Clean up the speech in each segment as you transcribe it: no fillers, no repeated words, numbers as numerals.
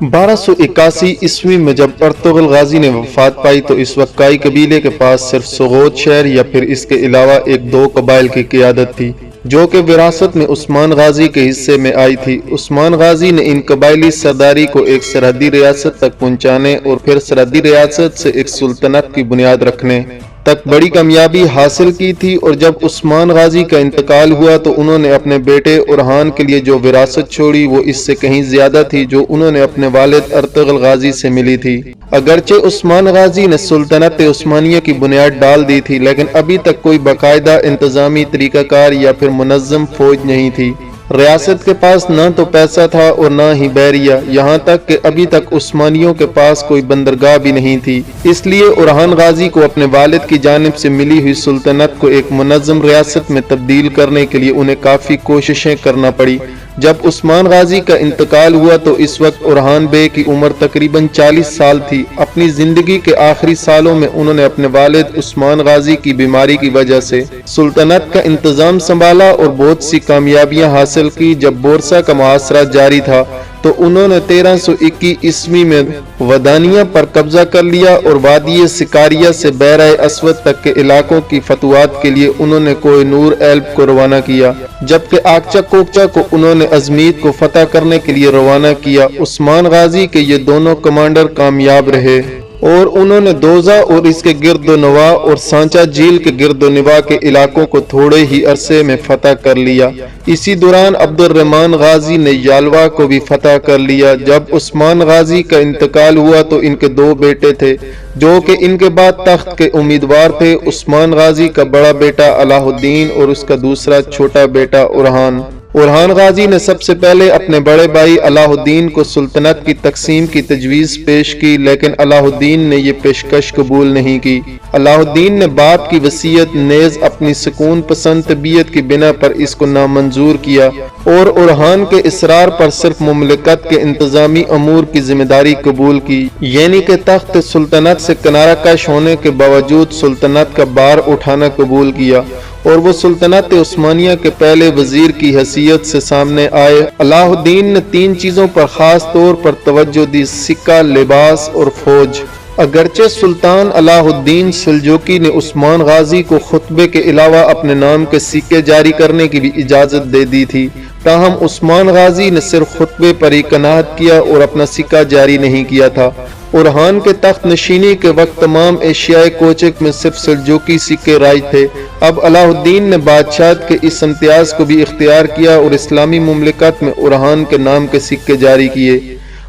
1281 عیسوی میں جب ارطغرل غازی نے وفات پائی تو اس وقت کائی قبیلے کے پاس صرف سغوت شہر یا پھر اس کے علاوہ ایک دو قبائل کی قیادت تھی جو کہ وراثت میں عثمان غازی کے حصے میں آئی تھی۔ عثمان غازی نے ان قبائلی سرداری کو ایک سرحدی ریاست تک پہنچانے اور پھر سرحدی ریاست سے ایک سلطنت کی بنیاد رکھنے تک بڑی کامیابی حاصل کی تھی، اور جب عثمان غازی کا انتقال ہوا تو انہوں نے اپنے بیٹے اورحان کے لیے جو وراثت چھوڑی وہ اس سے کہیں زیادہ تھی جو انہوں نے اپنے والد ارطغرل غازی سے ملی تھی۔ اگرچہ عثمان غازی نے سلطنت عثمانیہ کی بنیاد ڈال دی تھی لیکن ابھی تک کوئی باقاعدہ انتظامی طریقہ کار یا پھر منظم فوج نہیں تھی۔ ریاست کے پاس نہ تو پیسہ تھا اور نہ ہی بحریہ، یہاں تک کہ ابھی تک عثمانیوں کے پاس کوئی بندرگاہ بھی نہیں تھی۔ اس لیے اورحان غازی کو اپنے والد کی جانب سے ملی ہوئی سلطنت کو ایک منظم ریاست میں تبدیل کرنے کے لیے انہیں کافی کوششیں کرنا پڑی۔ جب عثمان غازی کا انتقال ہوا تو اس وقت اورحان بے کی عمر تقریباً 40 سال تھی۔ اپنی زندگی کے آخری سالوں میں انہوں نے اپنے والد عثمان غازی کی بیماری کی وجہ سے سلطنت کا انتظام سنبھالا اور بہت سی کامیابیاں حاصل کی۔ جب بورسا کا محاصرہ جاری تھا تو انہوں نے 1321 عیسوی میں ودانیہ پر قبضہ کر لیا اور وادی سکاریہ سے بحیرہ اسود تک کے علاقوں کی فتوحات کے لیے انہوں نے کوہ نور ایلب کو روانہ کیا، جبکہ آکچا کوکچا کو انہوں نے ازمیت کو فتح کرنے کے لیے روانہ کیا۔ عثمان غازی کے یہ دونوں کمانڈر کامیاب رہے اور انہوں نے دوزہ اور اس کے گرد و نواح اور سانچا جھیل کے گرد و نواح کے علاقوں کو تھوڑے ہی عرصے میں فتح کر لیا۔ اسی دوران عبد الرحمن غازی نے یالوا کو بھی فتح کر لیا۔ جب عثمان غازی کا انتقال ہوا تو ان کے دو بیٹے تھے جو کہ ان کے بعد تخت کے امیدوار تھے، عثمان غازی کا بڑا بیٹا الہ الدین اور اس کا دوسرا چھوٹا بیٹا اورحان۔ اورحان غازی نے سب سے پہلے اپنے بڑے بھائی الہ الدین کو سلطنت کی تقسیم کی تجویز پیش کی لیکن الہ الدین نے یہ پیشکش قبول نہیں کی۔ الہ الدین نے باپ کی وصیت نیز اپنی سکون پسند طبیعت کی بنا پر اس کو نامنظور کیا اور اورحان کے اصرار پر صرف مملکت کے انتظامی امور کی ذمہ داری قبول کی، یعنی کہ تخت سلطنت سے کنارہ کش ہونے کے باوجود سلطنت کا بار اٹھانا قبول کیا، اور وہ سلطنت عثمانیہ کے پہلے وزیر کی حیثیت سے سامنے آئے۔ الہ الدین نے 3 چیزوں پر خاص طور پر توجہ دی: سکہ، لباس اور فوج۔ اگرچہ سلطان الہ الدین سلجوقی نے عثمان غازی کو خطبے کے علاوہ اپنے نام کے سکے جاری کرنے کی بھی اجازت دے دی تھی، تاہم عثمان غازی نے صرف خطبے پر ہی قناعت کیا اور اپنا سکہ جاری نہیں کیا تھا۔ اورحان کے تخت نشینی کے وقت تمام ایشیائے کوچک میں صرف سلجوقی سکے رائج تھے۔ اب الہ الدین نے بادشاہت کے اس امتیاز کو بھی اختیار کیا اور اسلامی مملکت میں اورحان کے نام کے سکے جاری کیے۔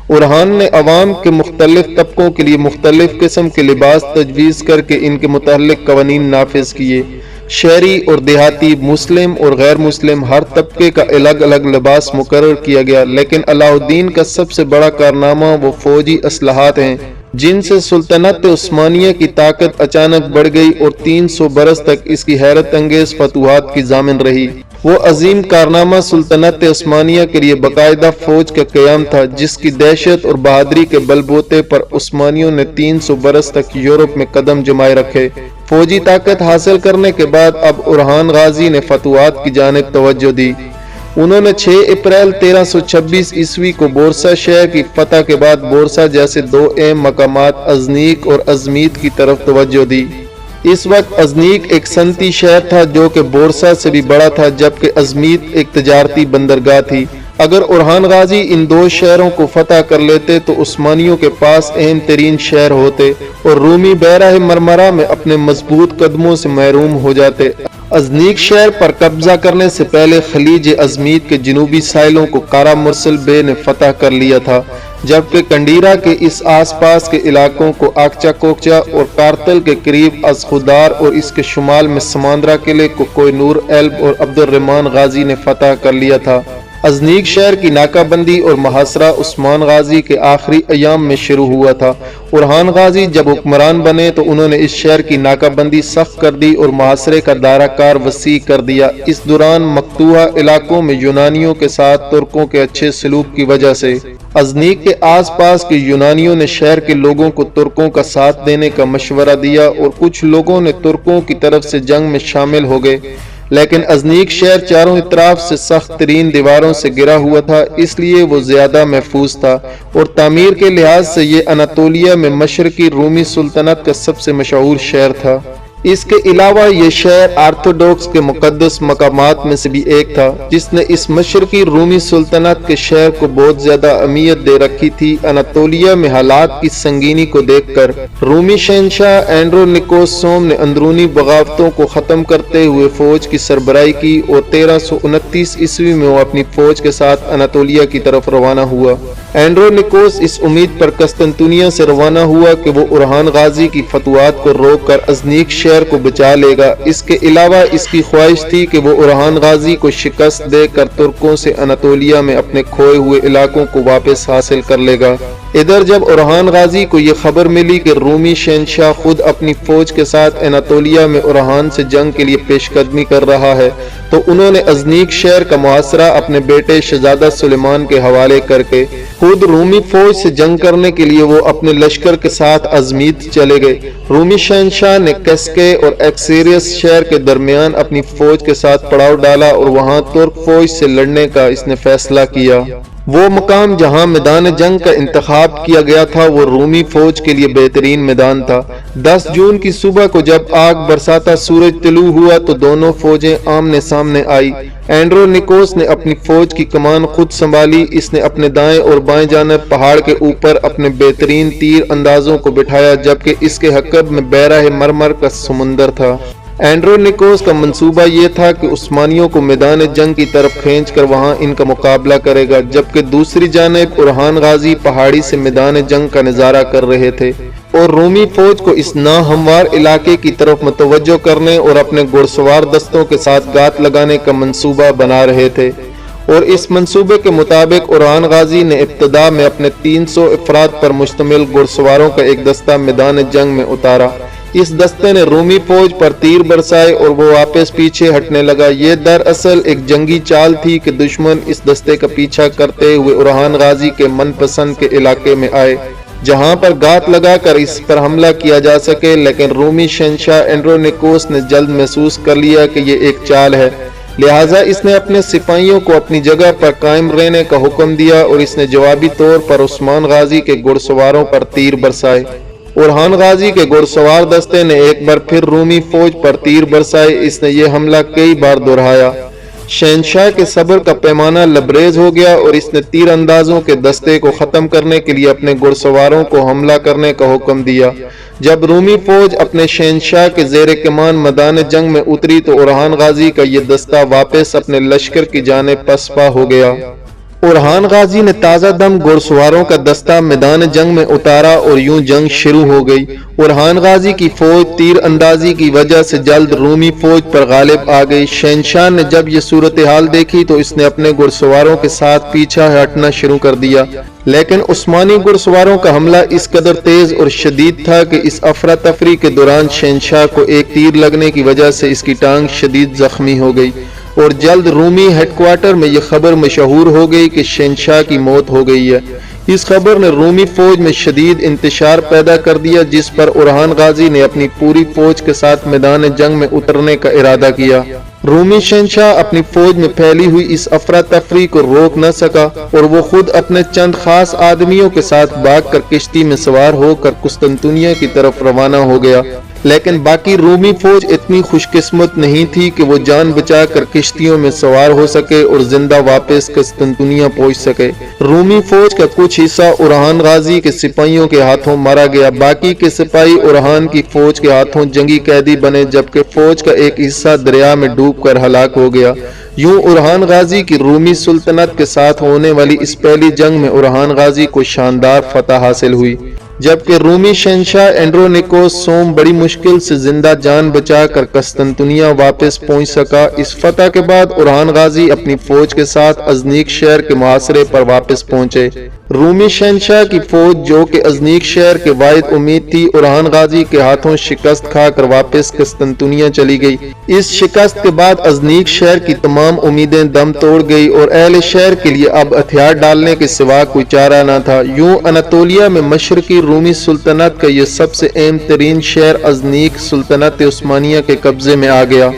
اورحان نے عوام کے مختلف طبقوں کے لیے مختلف قسم کے لباس تجویز کر کے ان کے متعلق قوانین نافذ کیے۔ شہری اور دیہاتی، مسلم اور غیر مسلم، ہر طبقے کا الگ الگ لباس مقرر کیا گیا، لیکن الہ الدین کا سب سے بڑا کارنامہ وہ فوجی اصلاحات ہیں جن سے سلطنت عثمانیہ کی طاقت اچانک بڑھ گئی اور 300 برس تک اس کی حیرت انگیز فتوحات کی ضامن رہی۔ وہ عظیم کارنامہ سلطنت عثمانیہ کے لیے باقاعدہ فوج کا قیام تھا جس کی دہشت اور بہادری کے بل بوتے پر عثمانیوں نے 300 برس تک یورپ میں قدم جمائے رکھے۔ فوجی طاقت حاصل کرنے کے بعد اب اورحان غازی نے فتوحات کی جانب توجہ دی۔ انہوں نے 6 اپریل 1326 عیسوی کو بورسا شہر کی فتح کے بعد بورسا جیسے 2 اہم مقامات ازنیک اور ازمیت کی طرف توجہ دی۔ اس وقت ازنیک ایک صنعتی شہر تھا جو کہ بورسا سے بھی بڑا تھا، جبکہ ازمیت ایک تجارتی بندرگاہ تھی۔ اگر اورحان غازی ان 2 شہروں کو فتح کر لیتے تو عثمانیوں کے پاس اہم ترین شہر ہوتے اور رومی بحیرہ مرمرہ میں اپنے مضبوط قدموں سے محروم ہو جاتے۔ ازنیک شہر پر قبضہ کرنے سے پہلے خلیج ازمیت کے جنوبی ساحلوں کو قارا مرسل بے نے فتح کر لیا تھا، جبکہ کنڈیرا کے اس آس پاس کے علاقوں کو آکچا کوکچا اور کارتل کے قریب از خودار اور اس کے شمال میں سماندرا قلعے کو کوہ نور ایلب اور عبد الرحمن غازی نے فتح کر لیا تھا۔ ازنیک شہر کی ناکہ بندی اور محاصرہ عثمان غازی کے آخری ایام میں شروع ہوا تھا۔ اورحان غازی جب حکمران بنے تو انہوں نے اس شہر کی ناکہ بندی سخت کر دی اور محاصرے کا دائرہ کار وسیع کر دیا۔ اس دوران مقتوحہ علاقوں میں یونانیوں کے ساتھ ترکوں کے اچھے سلوک کی وجہ سے ازنیک کے آس پاس کے یونانیوں نے شہر کے لوگوں کو ترکوں کا ساتھ دینے کا مشورہ دیا اور کچھ لوگوں نے ترکوں کی طرف سے جنگ میں شامل ہو گئے، لیکن ازنیک شہر چاروں اطراف سے سخت ترین دیواروں سے گرا ہوا تھا، اس لیے وہ زیادہ محفوظ تھا اور تعمیر کے لحاظ سے یہ اناطولیہ میں مشرقی رومی سلطنت کا سب سے مشہور شہر تھا۔ اس کے علاوہ یہ شہر آرتھوڈوکس کے مقدس مقامات میں سے بھی ایک تھا، جس نے اس مشرقی رومی سلطنت کے شہر کو بہت زیادہ اہمیت دے رکھی تھی۔ اناطولیہ میں حالات کی سنگینی کو دیکھ کر رومی شہنشاہ اینڈرونیکوس سوم نے اندرونی بغاوتوں کو ختم کرتے ہوئے فوج کی سربراہی کی اور 1329 عیسوی میں وہ اپنی فوج کے ساتھ اناطولیہ کی طرف روانہ ہوا۔ اینڈرونیکوس اس امید پر قسطنطنیہ سے روانہ ہوا کہ وہ اورحان غازی کی فتوحات کو روک کر ازنیک شہر کو بچا لے گا۔ اس کے علاوہ اس کی خواہش تھی کہ وہ اورحان غازی کو شکست دے کر ترکوں سے اناطولیہ میں اپنے کھوئے ہوئے علاقوں کو واپس حاصل کر لے گا۔ ادھر جب اورحان غازی کو یہ خبر ملی کہ رومی شہنشاہ خود اپنی فوج کے ساتھ اناطولیہ میں اورحان سے جنگ کے لیے پیش قدمی کر رہا ہے، تو انہوں نے ازنیک شہر کا محاصرہ اپنے بیٹے شہزادہ سلیمان کے حوالے کر کے خود رومی فوج سے جنگ کرنے کے لیے وہ اپنے لشکر کے ساتھ ازمیت چلے گئے۔ رومی شہنشاہ نے کیسکے اور ایکسیریس شہر کے درمیان اپنی فوج کے ساتھ پڑاؤ ڈالا اور وہاں ترک فوج سے لڑنے کا اس نے فیصلہ کیا۔ وہ مقام جہاں میدان جنگ کا انتخاب کیا گیا تھا وہ رومی فوج کے لیے بہترین میدان تھا۔ 10 جون کی صبح کو جب آگ برساتا سورج طلوع ہوا تو دونوں فوجیں آمنے سامنے آئی۔ اینڈرونیکوس نے اپنی فوج کی کمان خود سنبھالی۔ اس نے اپنے دائیں اور بائیں جانب پہاڑ کے اوپر اپنے بہترین تیر اندازوں کو بٹھایا، جبکہ اس کے حقب میں بحیرہ مرمر کا سمندر تھا۔ اینڈرونیکوس کا منصوبہ یہ تھا کہ عثمانیوں کو میدان جنگ کی طرف کھینچ کر وہاں ان کا مقابلہ کرے گا، جبکہ دوسری جانب اورحان غازی پہاڑی سے میدان جنگ کا نظارہ کر رہے تھے اور رومی فوج کو اس ناہموار علاقے کی طرف متوجہ کرنے اور اپنے گھڑ سوار دستوں کے ساتھ گات لگانے کا منصوبہ بنا رہے تھے۔ اور اس منصوبے کے مطابق اورحان غازی نے ابتدا میں اپنے 300 افراد پر مشتمل گھڑ سواروں کا ایک دستہ میدان جنگ میں اتارا۔ اس دستے نے رومی فوج پر تیر برسائے اور وہ واپس پیچھے ہٹنے لگا۔ یہ دراصل ایک جنگی چال تھی کہ دشمن اس دستے کا پیچھا کرتے ہوئے اورحان غازی کے من پسند کے علاقے میں آئے، جہاں پر گات لگا کر اس پر حملہ کیا جا سکے، لیکن رومی شہنشاہ اینڈرونیکوس نے جلد محسوس کر لیا کہ یہ ایک چال ہے، لہٰذا اس نے اپنے سپاہیوں کو اپنی جگہ پر قائم رہنے کا حکم دیا اور اس نے جوابی طور پر عثمان غازی کے گھڑ سواروں پر تیر برسائے۔ اورحان غازی کے گھڑ سوار دستے نے ایک بار پھر رومی فوج پر تیر برسائے۔ اس نے یہ حملہ کئی بار دہرایا۔ شہنشاہ کے صبر کا پیمانہ لبریز ہو گیا اور اس نے تیر اندازوں کے دستے کو ختم کرنے کے لیے اپنے گھڑ سواروں کو حملہ کرنے کا حکم دیا۔ جب رومی فوج اپنے شہنشاہ کے زیر کمان میدان جنگ میں اتری تو اورحان غازی کا یہ دستہ واپس اپنے لشکر کی جانب پسپا ہو گیا۔ اورحان غازی نے تازہ دم گھڑ سواروں کا دستہ میدان جنگ میں اتارا اور یوں جنگ شروع ہو گئی۔ اورحان غازی کی فوج تیر اندازی کی وجہ سے جلد رومی فوج پر غالب آ گئی۔ شہنشاہ نے جب یہ صورتحال دیکھی تو اس نے اپنے گھڑ سواروں کے ساتھ پیچھا ہٹنا شروع کر دیا، لیکن عثمانی گھڑ سواروں کا حملہ اس قدر تیز اور شدید تھا کہ اس افراتفری کے دوران شہنشاہ کو ایک تیر لگنے کی وجہ سے اس کی ٹانگ شدید زخمی ہو گئی اور جلد رومی ہیڈ کوارٹر میں یہ خبر مشہور ہو گئی کہ شہنشاہ کی موت ہو گئی ہے۔ اس خبر نے رومی فوج میں شدید انتشار پیدا کر دیا، جس پر اورحان غازی نے اپنی پوری فوج کے ساتھ میدان جنگ میں اترنے کا ارادہ کیا۔ رومی شہنشاہ اپنی فوج میں پھیلی ہوئی اس افراتفری کو روک نہ سکا اور وہ خود اپنے چند خاص آدمیوں کے ساتھ بھاگ کر کشتی میں سوار ہو کر قسطنطنیہ کی طرف روانہ ہو گیا، لیکن باقی رومی فوج اتنی خوش قسمت نہیں تھی کہ وہ جان بچا کر کشتیوں میں سوار ہو سکے اور زندہ واپس قسطنطنیہ پہنچ سکے۔ رومی فوج کا کچھ حصہ اورحان غازی کے سپاہیوں کے ہاتھوں مارا گیا، باقی کے سپاہی اورحان کی فوج کے ہاتھوں جنگی قیدی بنے، جبکہ فوج کا ایک حصہ دریا میں ڈوب کر ہلاک ہو گیا۔ یوں اورحان غازی کی رومی سلطنت کے ساتھ ہونے والی اس پہلی جنگ میں اورحان غازی کو شاندار فتح حاصل ہوئی، جبکہ رومی شہنشاہ اینڈرونیکوس سوم بڑی مشکل سے زندہ جان بچا کر قسطنطنیہ واپس پہنچ سکا۔ اس فتح کے بعد اورحان غازی اپنی فوج کے ساتھ ازنیک شہر کے محاصرے پر واپس پہنچے۔ رومی شہنشاہ کی فوج جو کہ ازنیک شہر کے واحد امید تھی، اورحان غازی کے ہاتھوں شکست کھا کر واپس قسطنطنیہ چلی گئی۔ اس شکست کے بعد ازنیک شہر کی تمام امیدیں دم توڑ گئی اور اہل شہر کے لیے اب ہتھیار ڈالنے کے سوا کوئی چارہ نہ تھا۔ یوں اناطولیہ میں مشرقی رومی سلطنت کا یہ سب سے اہم ترین شہر ازنیک سلطنت عثمانیہ کے قبضے میں آ گیا۔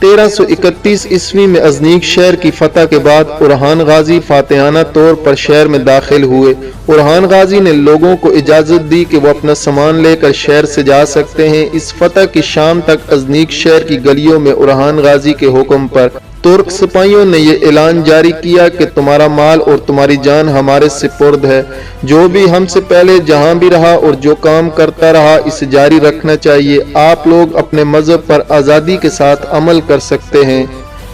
1331 عیسوی میں ازنیک شہر کی فتح کے بعد اورحان غازی فاتحانہ طور پر شہر میں داخل ہوئے۔ اورحان غازی نے لوگوں کو اجازت دی کہ وہ اپنا سامان لے کر شہر سے جا سکتے ہیں۔ اس فتح کی شام تک ازنیک شہر کی گلیوں میں اورحان غازی کے حکم پر ترک سپاہیوں نے یہ اعلان جاری کیا کہ تمہارا مال اور تمہاری جان ہمارے سپرد ہے۔ جو بھی ہم سے پہلے جہاں بھی رہا اور جو کام کرتا رہا اسے جاری رکھنا چاہیے۔ آپ لوگ اپنے مذہب پر آزادی کے ساتھ عمل کر سکتے ہیں۔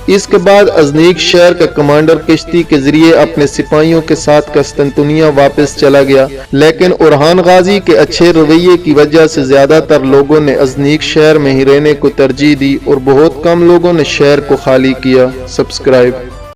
اس کے بعد ازنیک شہر کا کمانڈر کشتی کے ذریعے اپنے سپاہیوں کے ساتھ قسطنطنیہ واپس چلا گیا، لیکن اورحان غازی کے اچھے رویے کی وجہ سے زیادہ تر لوگوں نے ازنیک شہر میں ہی رہنے کو ترجیح دی اور بہت کم لوگوں نے شہر کو خالی کیا۔ سبسکرائب